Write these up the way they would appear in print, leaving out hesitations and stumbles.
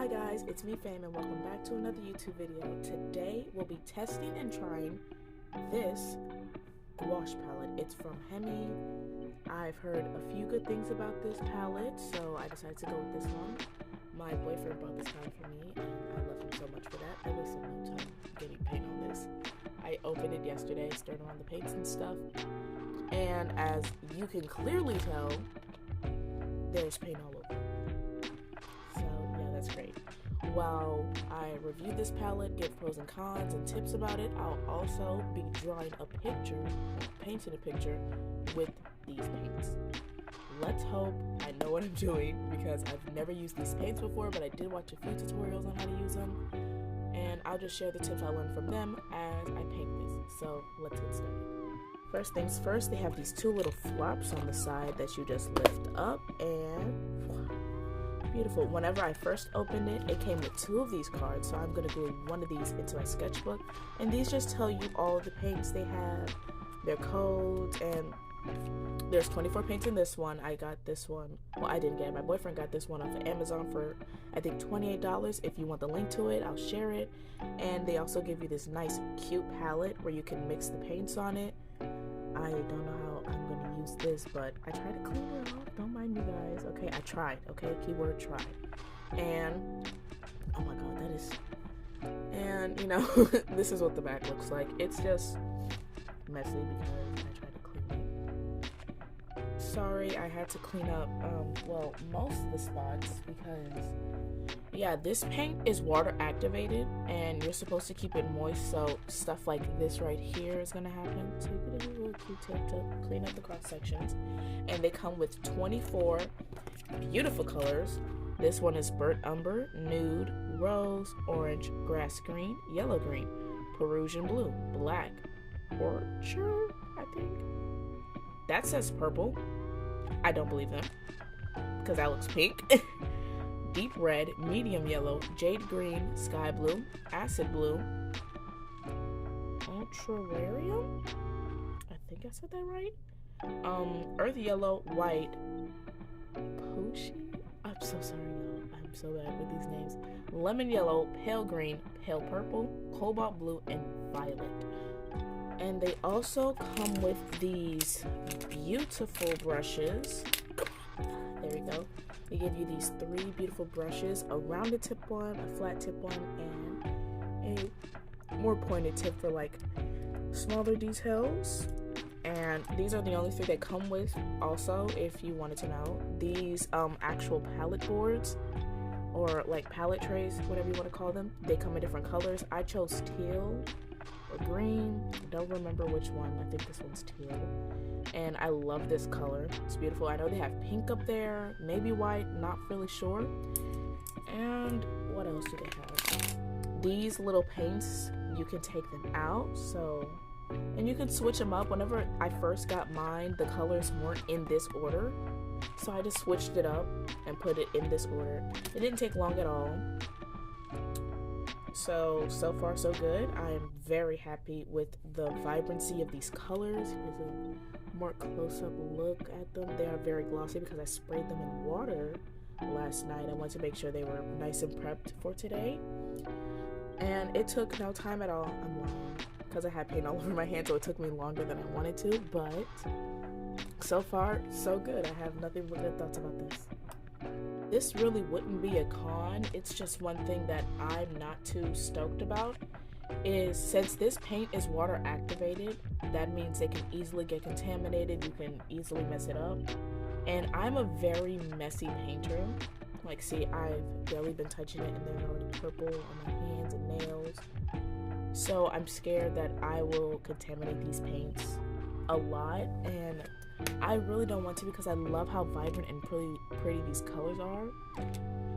Hi guys, it's me Fame and welcome back to another YouTube video. Today we'll be testing and trying this gouache palette. It's from Hemi. I've heard a few good things about this palette, so I decided to go with this one. My boyfriend bought this palette for me and I love him so much for that. I wasted no time getting paint on this. I opened it yesterday, stirred around the paints and stuff, and as you can clearly tell, there's paint all over. That's great. While I review this palette, give pros and cons and tips about it, I'll also be drawing a picture, painting a picture with these paints. Let's hope I know what I'm doing because I've never used these paints before, but I did watch a few tutorials on how to use them, and I'll just share the tips I learned from them as I paint this. So let's get started. First things first, they have these two little flops on the side that you just lift up and beautiful. Whenever I first opened it, it came with two of these cards, so I'm going to glue one of these into my sketchbook, and these just tell you all of the paints they have, their codes, and there's 24 paints in this one. I got this one, well, I didn't get it, my boyfriend got this one off of Amazon for I think $28. If you want the link to it, I'll share it. And they also give you this nice cute palette where you can mix the paints on it. I don't know how I'm going to use this, but I tried to clean it off. Don't mind me, guys. Okay, I tried. Okay, keyword tried. And, oh my god, that is... And, you know, this is what the back looks like. It's just messy because I tried to clean it. Sorry, I had to clean up, well, most of the spots because... Yeah, this paint is water activated and you're supposed to keep it moist, so stuff like this right here is gonna happen. So you could use a little Q-tip to clean up the cross sections. And they come with 24 beautiful colors. This one is burnt umber, nude, rose, orange, grass green, yellow green, Peruvian blue, black, orchard, I think. That says purple. I don't believe them because that looks pink. Deep red, medium yellow, jade green, sky blue, acid blue, ultrarium? I think I said that right. Earth yellow, white, poachy? I'm so sorry, y'all. I'm so bad with these names. Lemon yellow, pale green, pale purple, cobalt blue, and violet. And they also come with these beautiful brushes. There we go. They give you these three beautiful brushes, a rounded tip one, a flat tip one, and a more pointed tip for like smaller details. And these are the only three they come with. Also, if you wanted to know, these actual palette boards or like palette trays, whatever you want to call them, they come in different colors. I chose teal or green. Don't remember which one. I think this one's teal. And I love this color. It's beautiful. I know they have pink up there, maybe white, not really sure. And what else do they have? These little paints, you can take them out, so, and you can switch them up. Whenever I first got mine, the colors weren't in this order, so I just switched it up and put it in this order. It didn't take long at all. So far so good. I am very happy with the vibrancy of these colors. Here's a more close-up look at them. They are very glossy because I sprayed them in water last night. I wanted to make sure they were nice and prepped for today. And it took no time at all. I'm lying because I had paint all over my hand, so it took me longer than I wanted to, but so far so good. I have nothing but good thoughts about this. This really wouldn't be a con. It's just one thing that I'm not too stoked about is since this paint is water activated, that means they can easily get contaminated. You can easily mess it up. And I'm a very messy painter. Like, see, I've barely been touching it and there's already purple on my hands and nails. So I'm scared that I will contaminate these paints a lot, and I really don't want to because I love how vibrant and pretty these colors are.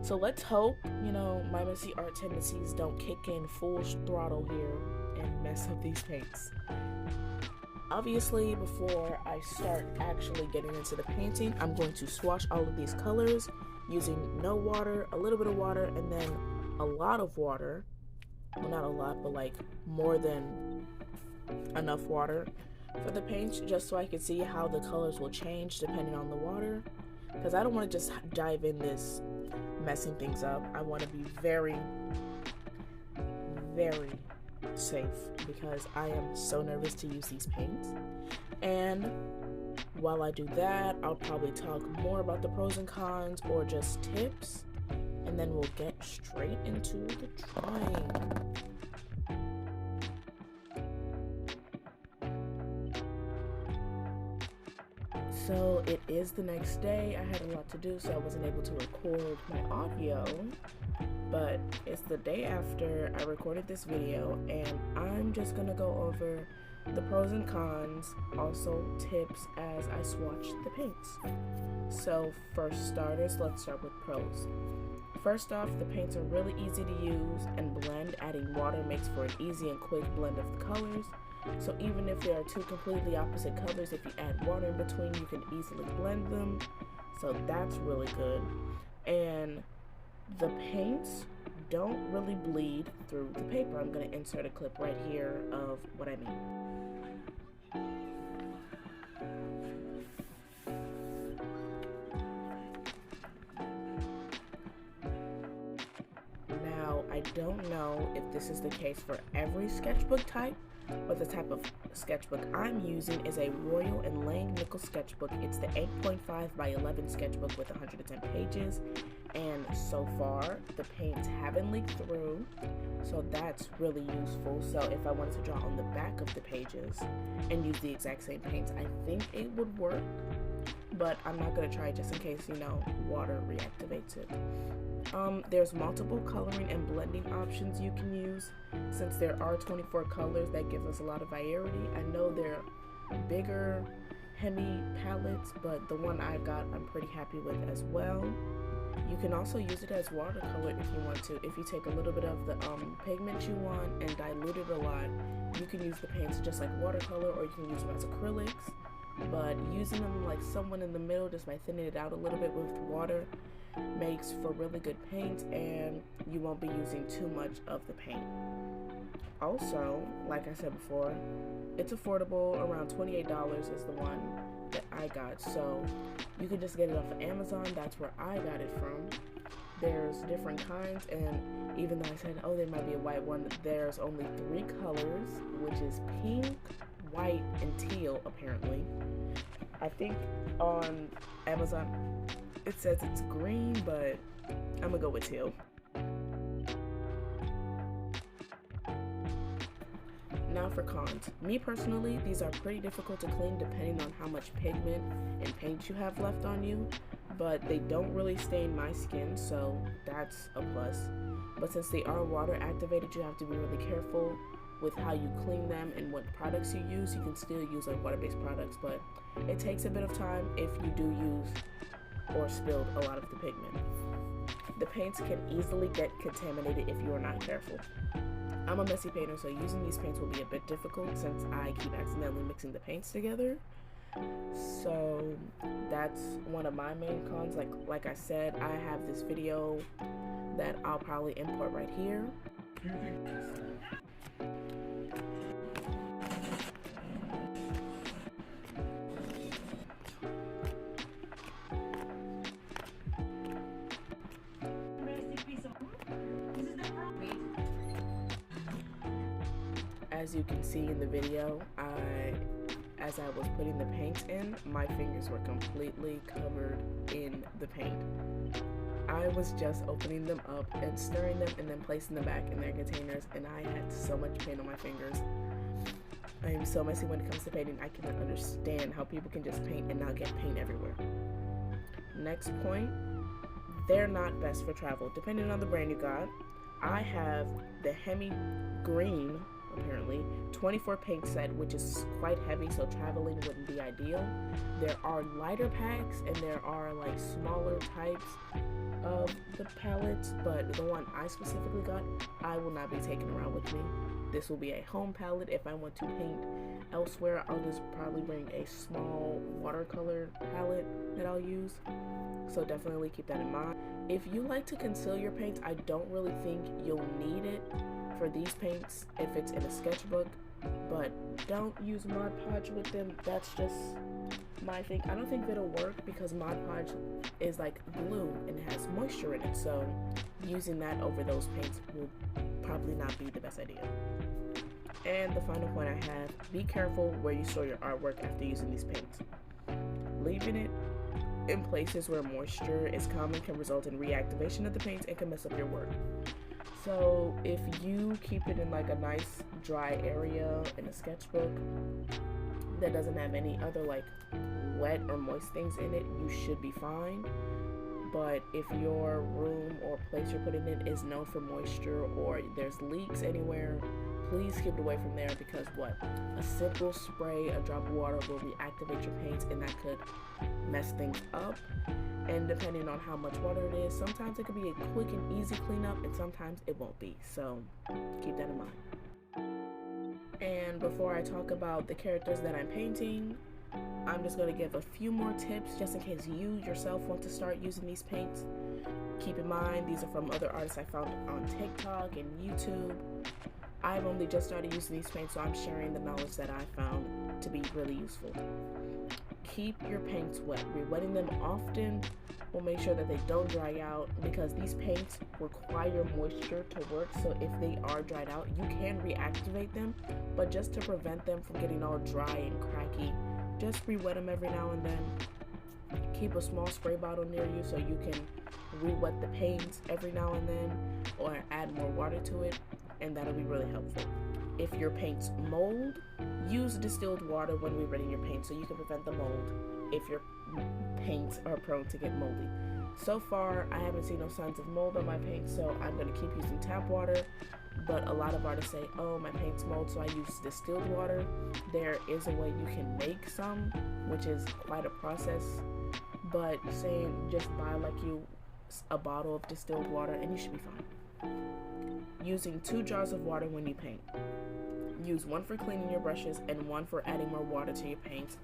So let's hope, you know, my messy art tendencies don't kick in full throttle here and mess up these paints. Obviously, before I start actually getting into the painting, I'm going to swatch all of these colors using no water, a little bit of water, and then a lot of water. Well, not a lot, but like more than enough water for the paints, just so I can see how the colors will change depending on the water. because I don't want to just dive in this messing things up. I want to be very, very safe because I am so nervous to use these paints. And while I do that, I'll probably talk more about the pros and cons or just tips, and then we'll get straight into the drawing. So it is the next day. I had a lot to do, so I wasn't able to record my audio, but it's the day after I recorded this video, and I'm just gonna go over the pros and cons, also tips as I swatch the paints. So for starters, let's start with pros. First off, the paints are really easy to use and blend. Adding water makes for an easy and quick blend of the colors. So even if there are two completely opposite colors, if you add water in between, you can easily blend them. So that's really good. And the paints don't really bleed through the paper. I'm going to insert a clip right here of what I mean. Now, I don't know if this is the case for every sketchbook type, but the type of sketchbook I'm using is a Royal and Lang Nickel sketchbook. It's the 8.5 by 11 sketchbook with 110 pages, and so far the paints haven't leaked through, so that's really useful. So if I wanted to draw on the back of the pages and use the exact same paints, I think it would work, but I'm not going to try it just in case, you know, water reactivates it. There's multiple coloring and blending options you can use. Since there are 24 colors, that gives us a lot of variety. I know they're bigger Hemi palettes, but the one I got I'm pretty happy with as well. You can also use it as watercolor if you want to. If you take a little bit of the pigment you want and dilute it a lot, you can use the paints just like watercolor, or you can use them as acrylics. But using them like someone in the middle, just by thinning it out a little bit with water, makes for really good paint, and you won't be using too much of the paint. Also, like I said before, it's affordable. Around $28 is the one that I got, so you can just get it off of Amazon. That's where I got it from. There's different kinds, and even though I said, oh, there might be a white one, there's only 3 colors, which is pink, white, and teal apparently. I think on Amazon it says it's green, but I'm gonna go with teal. Now for cons. Me personally, these are pretty difficult to clean depending on how much pigment and paint you have left on you, but they don't really stain my skin, so that's a plus. But since they are water activated, you have to be really careful with how you clean them and what products you use. You can still use like water-based products, but it takes a bit of time if you do use or spilled a lot of the pigment. The paints can easily get contaminated if you are not careful. I'm a messy painter, so using these paints will be a bit difficult since I keep accidentally mixing the paints together. So that's one of my main cons. Like I said, I have this video that I'll probably import right here. As you can see in the video, as I was putting the paints in, my fingers were completely covered in the paint. I was just opening them up and stirring them and then placing them back in their containers, and I had so much paint on my fingers. I am so messy when it comes to painting. I cannot understand how people can just paint and not get paint everywhere. Next point, they're not best for travel, depending on the brand you got. I have the Hemi Green, apparently, 24 paint set, which is quite heavy, so traveling wouldn't be ideal. There are lighter packs and there are like smaller types of the palettes, but the one I specifically got, I will not be taking around with me. This will be a home palette. If I want to paint elsewhere, I'll just probably bring a small watercolor palette that I'll use. So definitely keep that in mind. If you like to conceal your paints, I don't really think you'll need it for these paints if it's in a sketchbook, but don't use Mod Podge with them. That's just I don't think it'll work because Mod Podge is like glue and it has moisture in it, so using that over those paints will probably not be the best idea. And the final point I have, be careful where you store your artwork after using these paints. Leaving it in places where moisture is common can result in reactivation of the paints and can mess up your work. So if you keep it in like a nice dry area in a sketchbook that doesn't have any other like wet or moist things in it, you should be fine. But if your room or place you're putting it is known for moisture or there's leaks anywhere, please keep it away from there, because a simple spray, a drop of water will reactivate your paints and that could mess things up. And depending on how much water it is, sometimes it could be a quick and easy cleanup and sometimes it won't be, so keep that in mind. And before I talk about the characters that I'm painting, I'm just going to give a few more tips just in case you yourself want to start using these paints. Keep in mind, these are from other artists I found on TikTok and YouTube. I've only just started using these paints, so I'm sharing the knowledge that I found to be really useful. Keep your paints wet. Re-wetting them often will make sure that they don't dry out, because these paints require moisture to work, so if they are dried out, you can reactivate them, but just to prevent them from getting all dry and cracky, just re-wet them every now and then. Keep a small spray bottle near you so you can re-wet the paints every now and then or add more water to it, and that'll be really helpful. If your paints mold, use distilled water when re-wetting your paint so you can prevent the mold if your paints are prone to get moldy. So far, I haven't seen no signs of mold on my paint, so I'm going to keep using tap water. But a lot of artists say, oh, my paint's mold, so I use distilled water. There is a way you can make some, which is quite a process. But saying just buy a bottle of distilled water and you should be fine. Using 2 jars of water when you paint. Use one for cleaning your brushes and one for adding more water to your paints,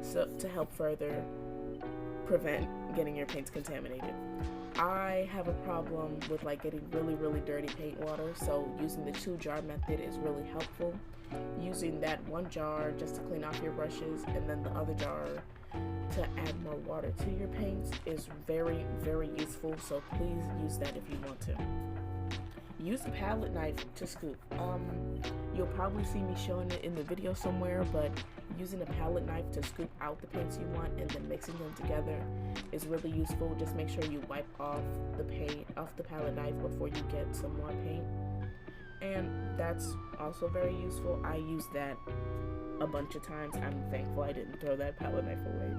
so to help further prevent getting your paints contaminated. I have a problem with getting really dirty paint water, so using the 2-jar method is really helpful. Using that 1 jar just to clean off your brushes and then the other jar to add more water to your paints is very useful, so please use that if you want to. Use a palette knife to scoop. You'll probably see me showing it in the video somewhere, but using a palette knife to scoop out the paints you want and then mixing them together is really useful. Just make sure you wipe off the paint off the palette knife before you get some more paint. And that's also very useful. I use that a bunch of times. I'm thankful I didn't throw that palette knife away.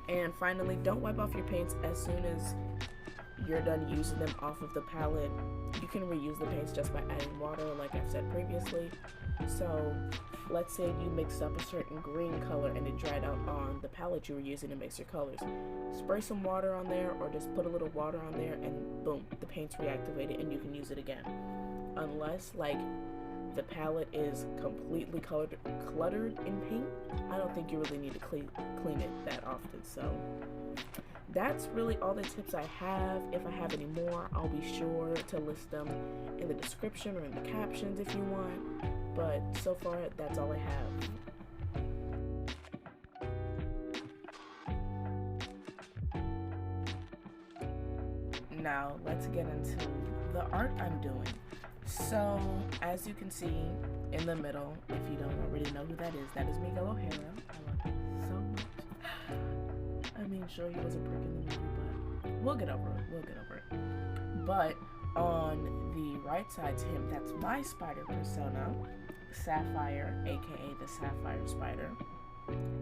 And finally, don't wipe off your paints as soon as you're done using them off of the palette. You can reuse the paints just by adding water, like I've said previously. So let's say you mixed up a certain green color and it dried out on the palette you were using to mix your colors. Spray some water on there or just put a little water on there and boom, the paint's reactivated and you can use it again. Unless the palette is completely cluttered in paint, I don't think you really need to clean it that often. So that's really all the tips I have. If I have any more, I'll be sure to list them in the description or in the captions if you want. But so far, that's all I have. Now, let's get into the art I'm doing. So, as you can see in the middle, if you don't already know who that is Miguel O'Hara. I love him so much. I mean, sure, he was a prick in the movie, but we'll get over it. But on the right side to him, that's my spider persona, Sapphire, aka the Sapphire Spider.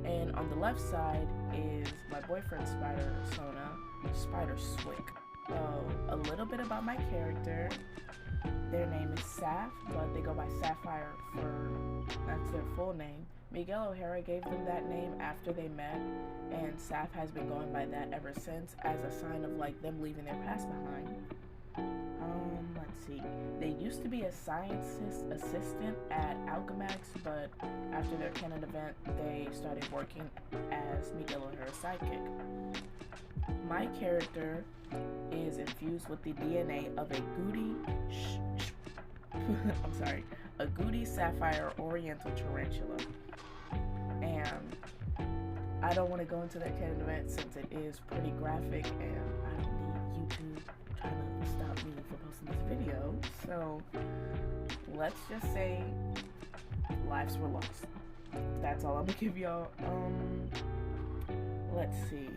And on the left side is my boyfriend's spider persona, Spider Swick. A little bit about my character. Their name is Saf, but they go by Sapphire that's their full name. Miguel O'Hara gave them that name after they met, and Saf has been going by that ever since as a sign of them leaving their past behind. Let's see. They used to be a scientist assistant at Alchemax, but after their canon event, they started working as Miguel O'Hara's sidekick. My character is infused with the DNA of a Goody Sapphire Oriental Tarantula. And I don't want to go into that canon event since it is pretty graphic and I don't need YouTube trying to stop me from posting this video. So let's just say lives were lost. That's all I'm gonna give y'all. Let's see.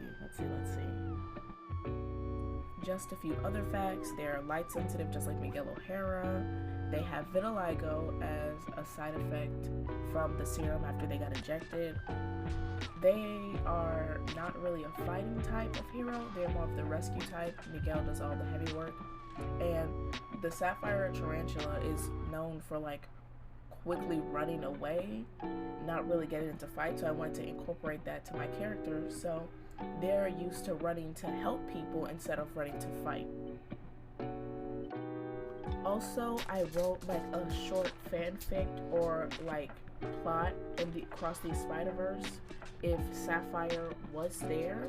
Just a few other facts. They're light sensitive, just like Miguel O'Hara. They have vitiligo as a side effect from the serum after they got injected. They are not really a fighting type of hero. They're more of the rescue type. Miguel does all the heavy work. And the Sapphire Tarantula is known for like quickly running away, not really getting into fights. So I wanted to incorporate that to my character. So they're used to running to help people instead of running to fight. Also, I wrote like a short fanfic or like plot in the Across the Spider-Verse if Sapphire was there.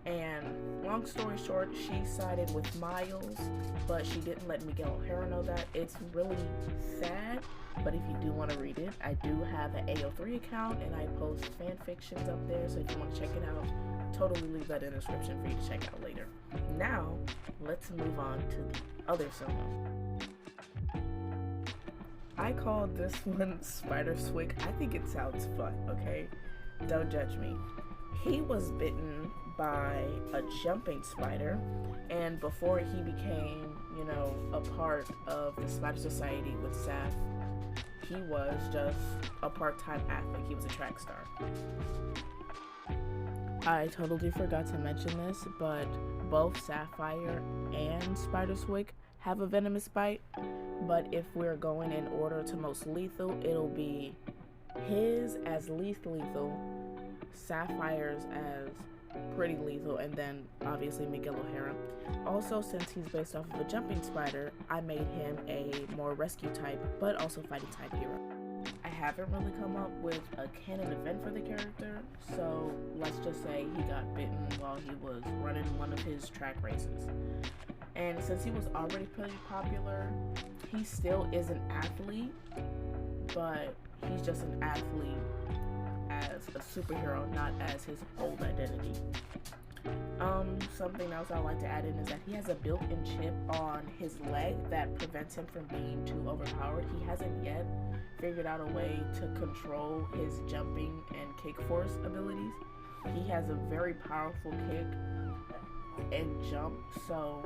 And long story short, she sided with Miles, but she didn't let Miguel O'Hara know that. It's really sad, but if you do want to read it, I do have an AO3 account and I post fan fictions up there, so if you want to check it out, totally leave that in the description for you to check out later. Now, let's move on to the other solo. I called this one Spider Swig. I think it sounds fun, okay? Don't judge me. He was bitten by a jumping spider, and before he became, you know, a part of the Spider Society with Saf, he was just a part-time athlete. He was a track star. I totally forgot to mention this, but both Sapphire and Spider Swig have a venomous bite, but if we're going in order to most lethal, it'll be his as least lethal, Sapphire's as pretty lethal, and then obviously Miguel O'Hara. Also, since he's based off of a jumping spider, I made him a more rescue type, but also fighting type hero. I haven't really come up with a canon event for the character, so let's just say he got bitten while he was running one of his track races. And since he was already pretty popular, he still is an athlete, but he's just an athlete as a superhero, not as his old identity. Something else I'd like to add in is that he has a built-in chip on his leg that prevents him from being too overpowered. He hasn't yet figured out a way to control his jumping and kick force abilities. He has a very powerful kick and jump, so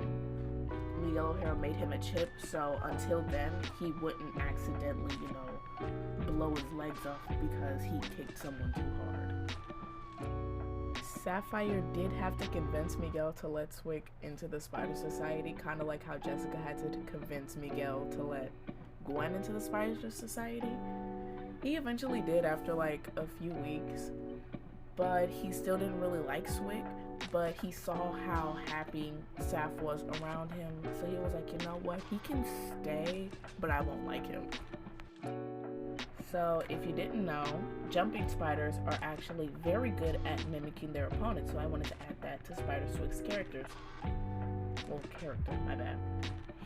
Miguel O'Hara made him a chip, so until then he wouldn't accidentally, you know, blow his legs off because he kicked someone too hard. Sapphire did have to convince Miguel to let Swig into the Spider Society, kind of like how Jessica had to convince Miguel to let Gwen into the Spider Society. He eventually did after like a few weeks, but he still didn't really like Swig, but he saw how happy Saf was around him, so he was like, you know what, he can stay, but I won't like him. So if you didn't know, jumping spiders are actually very good at mimicking their opponents, so I wanted to add that to Spider Swig's character, my bad.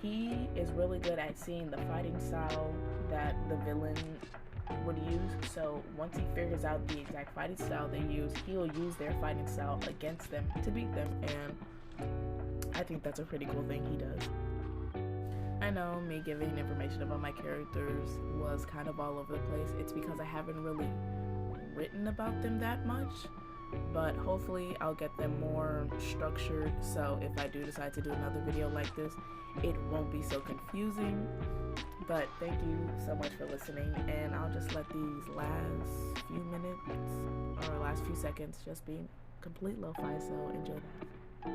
He is really good at seeing the fighting style that the villain would use, so once he figures out the exact fighting style they use, he'll use their fighting style against them to beat them, and I think that's a pretty cool thing he does. I know me giving information about my characters was kind of all over the place. It's because I haven't really written about them that much, but hopefully I'll get them more structured, so if I do decide to do another video like this, it won't be so confusing. But thank you so much for listening, and I'll just let these last few minutes or last few seconds just be complete lo-fi, so enjoy that.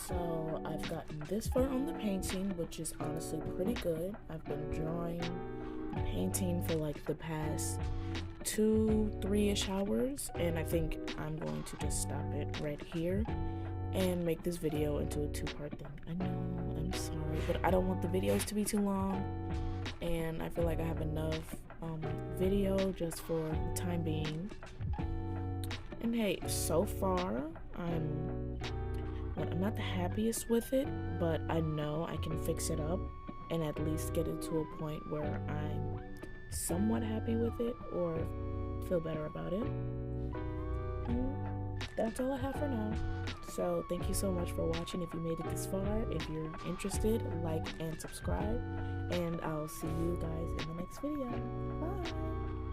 So I've gotten this far on the painting, which is honestly pretty good. I've been drawing and painting for like the past 2-3-ish hours, and I think I'm going to just stop it right here and make this video into a 2-part thing. I know, I'm sorry, but I don't want the videos to be too long, and I feel like I have enough video just for the time being. And hey, so far I'm not the happiest with it, but I know I can fix it up and at least get it to a point where I'm somewhat happy with it or feel better about it. And that's all I have for now. So thank you so much for watching. If you made it this far, if you're interested, like and subscribe, and I'll see you guys in the next video. Bye.